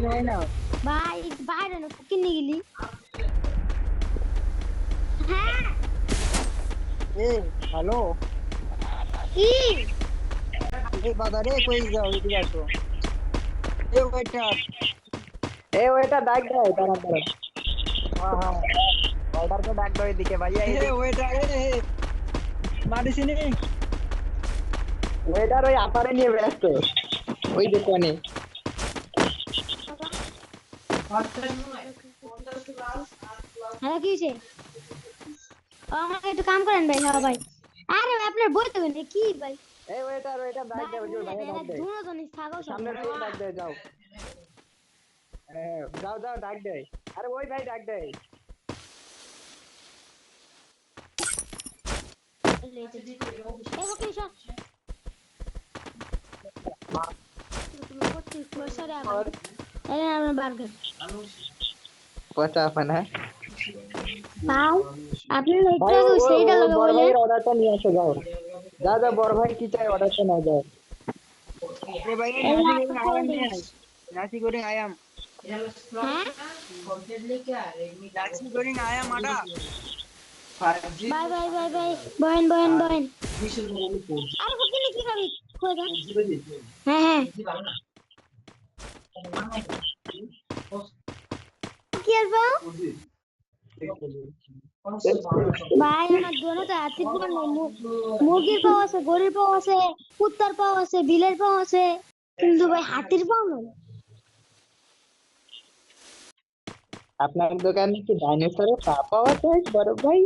হয় না ভাই বাইরে না কিনে গেলি হ্যাঁ এ হ্যালো কি এই বাজারে কই যাও এদিকে আসো এ ওয়েটার এ ওইটা ডাক দেয় দাঁড়ান দাঁড়ান হ্যাঁ হ্যাঁ অর্ডারকে ডাক দাও এদিকে ভাইয়া এ এদিকে ওয়েটার এ মারিসিনি ওইটার ওই আপারে নিয়ে ব্যস্ত ওই দোকানে হ্যাঁ কি হয়েছে আমাকে একটু কাম করেন ভাই হ্যাঁ ভাই আরে ভাই আপনার বই তো কি ভাই এই ওইটার ওইটা ডাক দেয় ওই যে ভাইয়া ডাক দেয় দুজন ছাগল সব সামনে থেকে ডাক দেয় যাও হ্যাঁ যাও যাও ডাক দেয় আরে ওই ভাই ডাক দেয় এই ওকে সব তুমি করতে ক্লোজারে আবার এই আমার বার্গার পচা আপন হ্যাঁ পাও আপনি ভাই একটু সেইটা লাগা বড় বলে ভাইয়ের অর্ডারটা নিয়ে আসো যাও যা যা বড় ভাই কি চাই অর্ডারটা নাও যাও এ ভাই এই নাসি করে আয়াম হ্যাঁ নাসি করে আয়াম আটা বাই বাই বাই বাই বয়েন বয়েন বয়েন আরে ওকে কি করি কই যা হ্যাঁ হ্যাঁ কি আসবো ভাই আমার দোনোটা হাতি পুরো মুরগির পাও আছে গরুর পাও আছে কুত্তার পাও আছে বিলের পাও আছে কিন্তু ভাই হাতির পাও না আপনার দোকানে কি ডাইনোসরের পা পাওয়া যায় বড় ভাই